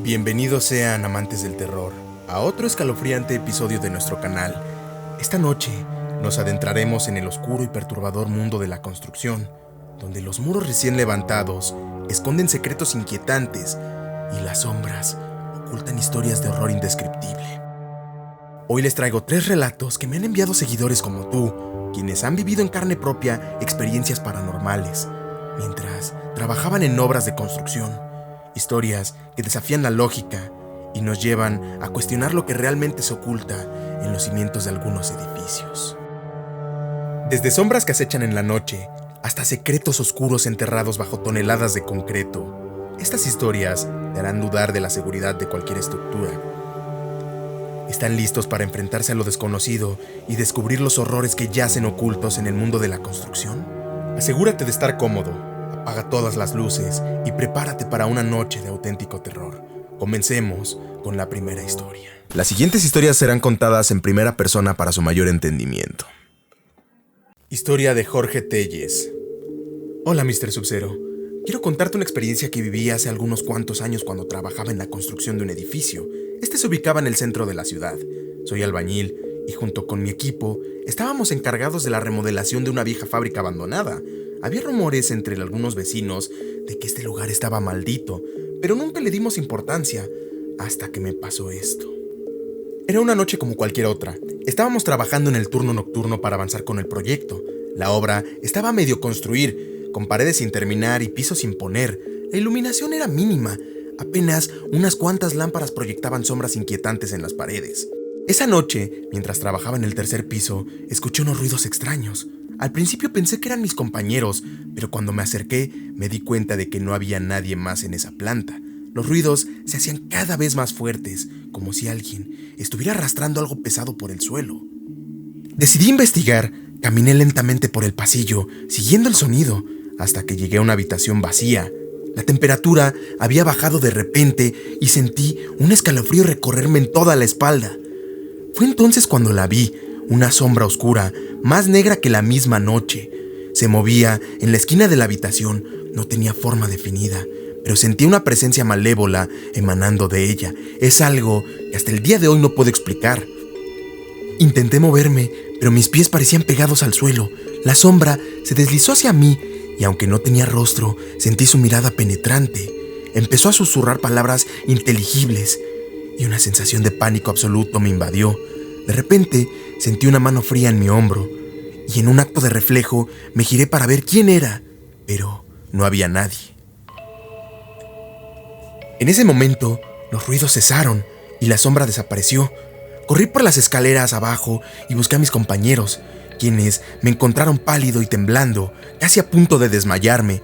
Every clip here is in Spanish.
Bienvenidos sean amantes del terror a otro escalofriante episodio de nuestro canal. Esta noche nos adentraremos en el oscuro y perturbador mundo de la construcción, donde los muros recién levantados esconden secretos inquietantes y las sombras ocultan historias de horror indescriptible. Hoy les traigo 3 relatos que me han enviado seguidores como tú, quienes han vivido en carne propia experiencias paranormales, mientras trabajaban en obras de construcción. Historias que desafían la lógica y nos llevan a cuestionar lo que realmente se oculta en los cimientos de algunos edificios. Desde sombras que acechan en la noche hasta secretos oscuros enterrados bajo toneladas de concreto, estas historias te harán dudar de la seguridad de cualquier estructura. ¿Están listos para enfrentarse a lo desconocido y descubrir los horrores que yacen ocultos en el mundo de la construcción? Asegúrate de estar cómodo, apaga todas las luces y prepárate para una noche de auténtico terror. Comencemos con la primera historia. Las siguientes historias serán contadas en primera persona para su mayor entendimiento. Historia de Jorge Telles. Hola, Mr. Sub-Zero. Quiero contarte una experiencia que viví hace algunos cuantos años cuando trabajaba en la construcción de un edificio. Este se ubicaba en el centro de la ciudad. Soy albañil y junto con mi equipo estábamos encargados de la remodelación de una vieja fábrica abandonada. Había rumores entre algunos vecinos de que este lugar estaba maldito, pero nunca le dimos importancia hasta que me pasó esto. Era una noche como cualquier otra. Estábamos trabajando en el turno nocturno para avanzar con el proyecto. La obra estaba a medio construir, con paredes sin terminar y pisos sin poner. La iluminación era mínima. Apenas unas cuantas lámparas proyectaban sombras inquietantes en las paredes. Esa noche, mientras trabajaba en el tercer piso, escuché unos ruidos extraños. Al principio pensé que eran mis compañeros, pero cuando me acerqué me di cuenta de que no había nadie más en esa planta. Los ruidos se hacían cada vez más fuertes, como si alguien estuviera arrastrando algo pesado por el suelo. Decidí investigar, caminé lentamente por el pasillo, siguiendo el sonido, hasta que llegué a una habitación vacía. La temperatura había bajado de repente y sentí un escalofrío recorrerme en toda la espalda. Fue entonces cuando la vi, una sombra oscura, más negra que la misma noche. Se movía en la esquina de la habitación, no tenía forma definida, pero sentía una presencia malévola emanando de ella. Es algo que hasta el día de hoy no puedo explicar. Intenté moverme, pero mis pies parecían pegados al suelo. La sombra se deslizó hacia mí y aunque no tenía rostro, sentí su mirada penetrante. Empezó a susurrar palabras inteligibles y una sensación de pánico absoluto me invadió. De repente, sentí una mano fría en mi hombro y en un acto de reflejo me giré para ver quién era, pero no había nadie. En ese momento, los ruidos cesaron y la sombra desapareció. Corrí por las escaleras abajo y busqué a mis compañeros, quienes me encontraron pálido y temblando, casi a punto de desmayarme.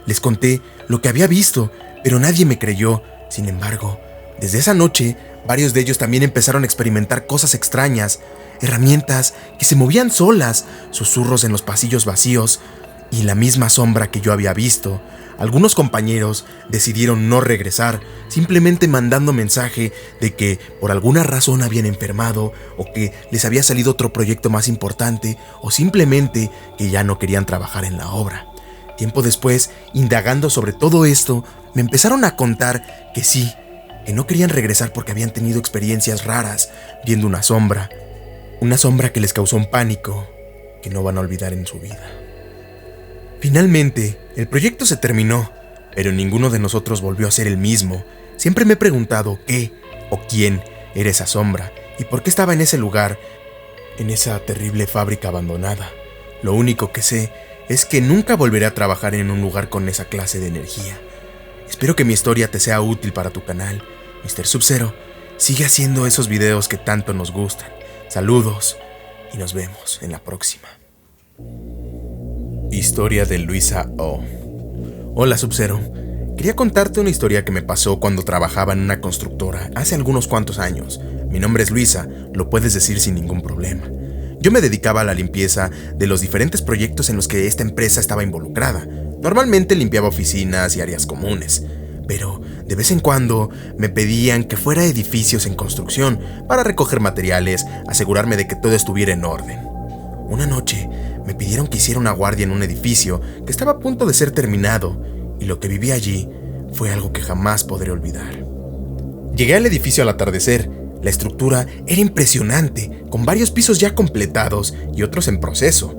Les conté lo que había visto, pero nadie me creyó. Sin embargo, desde esa noche, varios de ellos también empezaron a experimentar cosas extrañas, herramientas que se movían solas, susurros en los pasillos vacíos y la misma sombra que yo había visto. Algunos compañeros decidieron no regresar, simplemente mandando mensaje de que por alguna razón habían enfermado o que les había salido otro proyecto más importante o simplemente que ya no querían trabajar en la obra. Tiempo después, indagando sobre todo esto, me empezaron a contar que sí, que no querían regresar porque habían tenido experiencias raras viendo una sombra que les causó un pánico que no van a olvidar en su vida. Finalmente, el proyecto se terminó, pero ninguno de nosotros volvió a ser el mismo. Siempre me he preguntado qué o quién era esa sombra y por qué estaba en ese lugar, en esa terrible fábrica abandonada. Lo único que sé es que nunca volveré a trabajar en un lugar con esa clase de energía. Espero que mi historia te sea útil para tu canal. Mr. Sub-Zero, sigue haciendo esos videos que tanto nos gustan. Saludos y nos vemos en la próxima. Historia de Luisa O. Hola, Sub-Zero. Quería contarte una historia que me pasó cuando trabajaba en una constructora hace algunos cuantos años. Mi nombre es Luisa, lo puedes decir sin ningún problema. Yo me dedicaba a la limpieza de los diferentes proyectos en los que esta empresa estaba involucrada. Normalmente limpiaba oficinas y áreas comunes, pero de vez en cuando me pedían que fuera a edificios en construcción para recoger materiales, asegurarme de que todo estuviera en orden. Una noche me pidieron que hiciera una guardia en un edificio que estaba a punto de ser terminado, y lo que viví allí fue algo que jamás podré olvidar. Llegué al edificio al atardecer. La estructura era impresionante, con varios pisos ya completados y otros en proceso.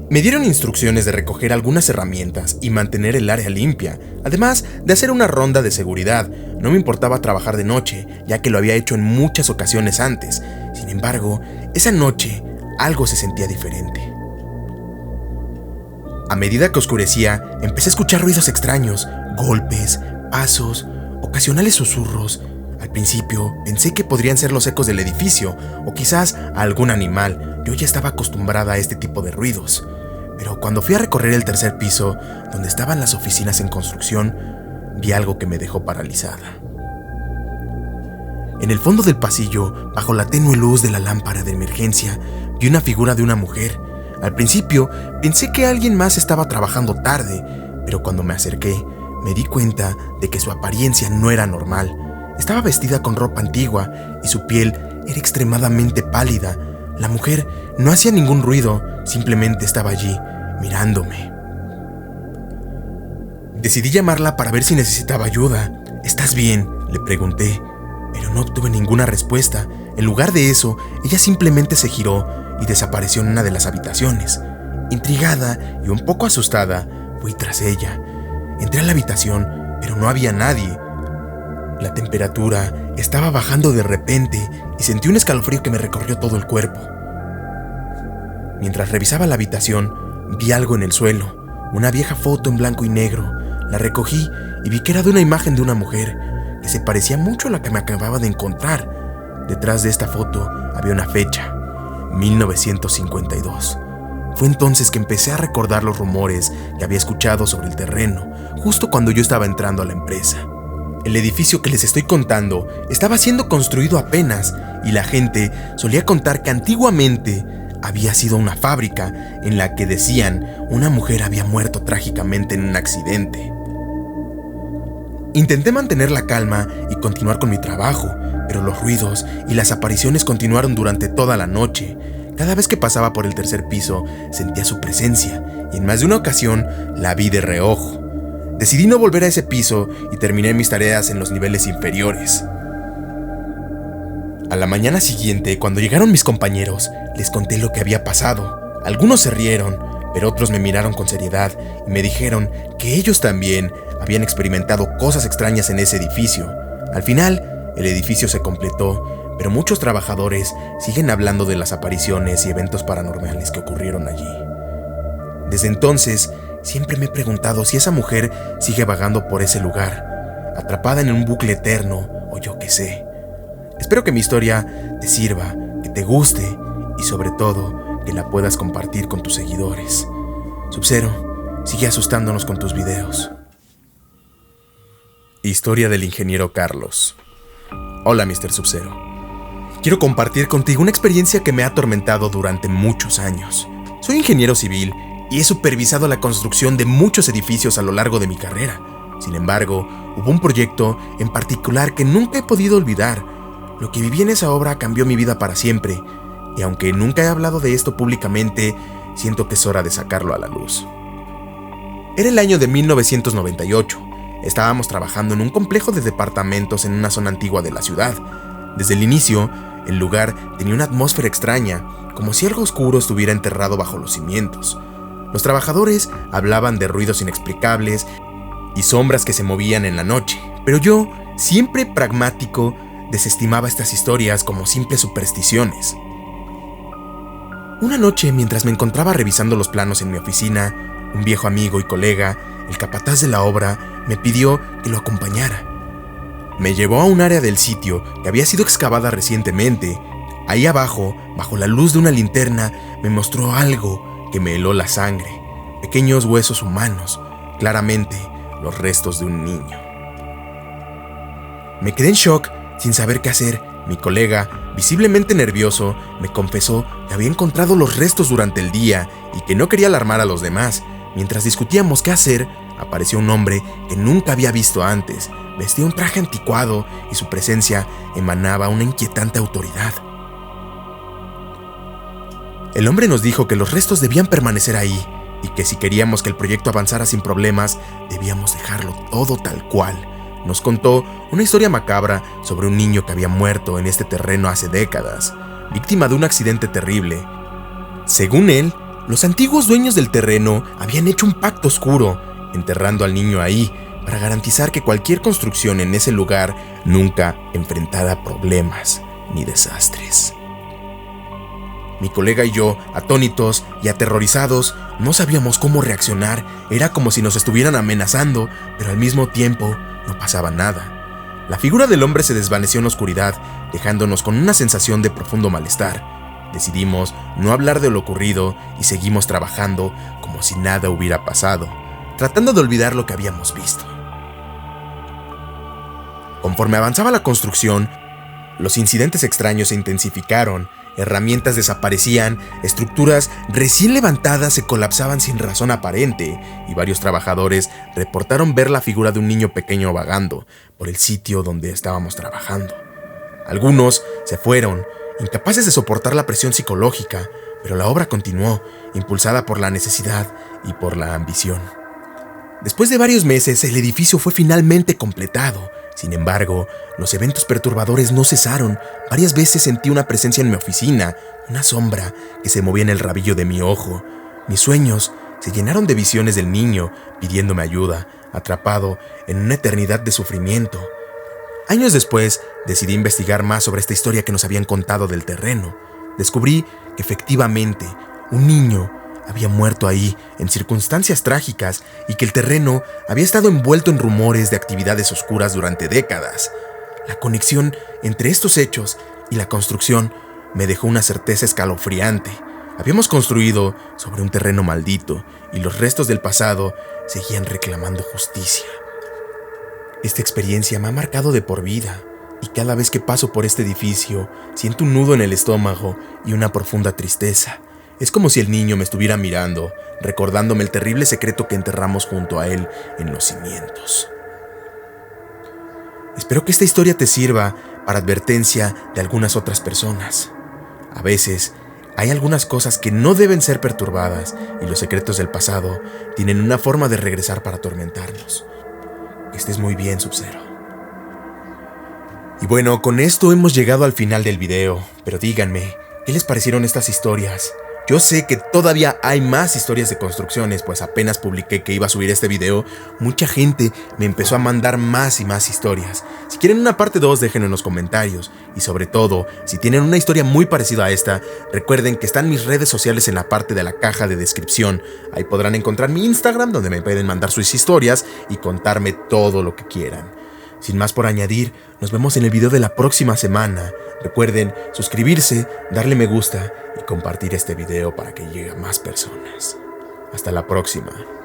Me dieron instrucciones de recoger algunas herramientas y mantener el área limpia, además de hacer una ronda de seguridad. No me importaba trabajar de noche, ya que lo había hecho en muchas ocasiones antes. Sin embargo, esa noche algo se sentía diferente. A medida que oscurecía, empecé a escuchar ruidos extraños, golpes, pasos, ocasionales susurros. Al principio pensé que podrían ser los ecos del edificio o quizás algún animal. Yo ya estaba acostumbrada a este tipo de ruidos. Pero cuando fui a recorrer el tercer piso, donde estaban las oficinas en construcción, vi algo que me dejó paralizada. En el fondo del pasillo, bajo la tenue luz de la lámpara de emergencia, vi una figura de una mujer. Al principio pensé que alguien más estaba trabajando tarde, pero cuando me acerqué, me di cuenta de que su apariencia no era normal. Estaba vestida con ropa antigua y su piel era extremadamente pálida. La mujer no hacía ningún ruido, simplemente estaba allí, mirándome. Decidí llamarla para ver si necesitaba ayuda. ¿Estás bien?, le pregunté, pero no obtuve ninguna respuesta. En lugar de eso, ella simplemente se giró y desapareció en una de las habitaciones. Intrigada y un poco asustada, fui tras ella. Entré a la habitación, pero no había nadie. La temperatura estaba bajando de repente y sentí un escalofrío que me recorrió todo el cuerpo. Mientras revisaba la habitación, vi algo en el suelo, una vieja foto en blanco y negro. La recogí y vi que era de una imagen de una mujer que se parecía mucho a la que me acababa de encontrar. Detrás de esta foto había una fecha, 1952. Fue entonces que empecé a recordar los rumores que había escuchado sobre el terreno, justo cuando yo estaba entrando a la empresa. El edificio que les estoy contando estaba siendo construido apenas, y la gente solía contar que antiguamente había sido una fábrica en la que, decían, una mujer había muerto trágicamente en un accidente. Intenté mantener la calma y continuar con mi trabajo, pero los ruidos y las apariciones continuaron durante toda la noche. Cada vez que pasaba por el tercer piso, sentía su presencia, y en más de una ocasión la vi de reojo. Decidí no volver a ese piso y terminé mis tareas en los niveles inferiores. A la mañana siguiente, cuando llegaron mis compañeros, les conté lo que había pasado. Algunos se rieron, pero otros me miraron con seriedad y me dijeron que ellos también habían experimentado cosas extrañas en ese edificio. Al final, el edificio se completó, pero muchos trabajadores siguen hablando de las apariciones y eventos paranormales que ocurrieron allí. Desde entonces, siempre me he preguntado si esa mujer sigue vagando por ese lugar, atrapada en un bucle eterno o yo qué sé. Espero que mi historia te sirva, que te guste y sobre todo que la puedas compartir con tus seguidores. Sub-Zero, sigue asustándonos con tus videos. Historia del ingeniero Carlos. Hola, Mr. Sub-Zero. Quiero compartir contigo una experiencia que me ha atormentado durante muchos años. Soy ingeniero civil y he supervisado la construcción de muchos edificios a lo largo de mi carrera. Sin embargo, hubo un proyecto en particular que nunca he podido olvidar. Lo que viví en esa obra cambió mi vida para siempre, y aunque nunca he hablado de esto públicamente, siento que es hora de sacarlo a la luz. Era el año de 1998. Estábamos trabajando en un complejo de departamentos en una zona antigua de la ciudad. Desde el inicio, el lugar tenía una atmósfera extraña, como si algo oscuro estuviera enterrado bajo los cimientos. Los trabajadores hablaban de ruidos inexplicables y sombras que se movían en la noche, pero yo, siempre pragmático, desestimaba estas historias como simples supersticiones. Una noche, mientras me encontraba revisando los planos en mi oficina, un viejo amigo y colega, el capataz de la obra, me pidió que lo acompañara. Me llevó a un área del sitio que había sido excavada recientemente. Ahí abajo, bajo la luz de una linterna, me mostró algo que me heló la sangre. Pequeños huesos humanos, claramente los restos de un niño. Me quedé en shock, sin saber qué hacer. Mi colega, visiblemente nervioso, me confesó que había encontrado los restos durante el día y que no quería alarmar a los demás. Mientras discutíamos qué hacer, apareció un hombre que nunca había visto antes. Vestía un traje anticuado y su presencia emanaba una inquietante autoridad. El hombre nos dijo que los restos debían permanecer ahí y que si queríamos que el proyecto avanzara sin problemas, debíamos dejarlo todo tal cual. nos contó una historia macabra sobre un niño que había muerto en este terreno hace décadas, víctima de un accidente terrible. Según él, los antiguos dueños del terreno habían hecho un pacto oscuro, enterrando al niño ahí para garantizar que cualquier construcción en ese lugar nunca enfrentara problemas ni desastres. Mi colega y yo, atónitos y aterrorizados, no sabíamos cómo reaccionar. Era como si nos estuvieran amenazando, pero al mismo tiempo no pasaba nada. La figura del hombre se desvaneció en la oscuridad, dejándonos con una sensación de profundo malestar. Decidimos no hablar de lo ocurrido y seguimos trabajando como si nada hubiera pasado, tratando de olvidar lo que habíamos visto. Conforme avanzaba la construcción, los incidentes extraños se intensificaron. Herramientas desaparecían, estructuras recién levantadas se colapsaban sin razón aparente, y varios trabajadores reportaron ver la figura de un niño pequeño vagando por el sitio donde estábamos trabajando. Algunos se fueron, incapaces de soportar la presión psicológica, pero la obra continuó, impulsada por la necesidad y por la ambición. Después de varios meses, el edificio fue finalmente completado. Sin embargo, los eventos perturbadores no cesaron. Varias veces sentí una presencia en mi oficina, una sombra que se movía en el rabillo de mi ojo. Mis sueños se llenaron de visiones del niño pidiéndome ayuda, atrapado en una eternidad de sufrimiento. Años después, decidí investigar más sobre esta historia que nos habían contado del terreno. Descubrí que efectivamente un niño había muerto ahí en circunstancias trágicas y que el terreno había estado envuelto en rumores de actividades oscuras durante décadas. La conexión entre estos hechos y la construcción me dejó una certeza escalofriante. Habíamos construido sobre un terreno maldito y los restos del pasado seguían reclamando justicia. Esta experiencia me ha marcado de por vida, y cada vez que paso por este edificio siento un nudo en el estómago y una profunda tristeza. Es como si el niño me estuviera mirando, recordándome el terrible secreto que enterramos junto a él en los cimientos. Espero que esta historia te sirva para advertencia de algunas otras personas. A veces, hay algunas cosas que no deben ser perturbadas y los secretos del pasado tienen una forma de regresar para atormentarnos. Que estés muy bien, Sub-Zero. Y bueno, con esto hemos llegado al final del video, pero díganme, ¿qué les parecieron estas historias? Yo sé que todavía hay más historias de construcciones, pues apenas publiqué que iba a subir este video, mucha gente me empezó a mandar más y más historias. Si quieren una parte 2, déjenlo en los comentarios. Y sobre todo, si tienen una historia muy parecida a esta, recuerden que están mis redes sociales en la parte de la caja de descripción. Ahí podrán encontrar mi Instagram, donde me pueden mandar sus historias y contarme todo lo que quieran. Sin más por añadir, nos vemos en el video de la próxima semana. Recuerden suscribirse, darle me gusta y compartir este video para que llegue a más personas. Hasta la próxima.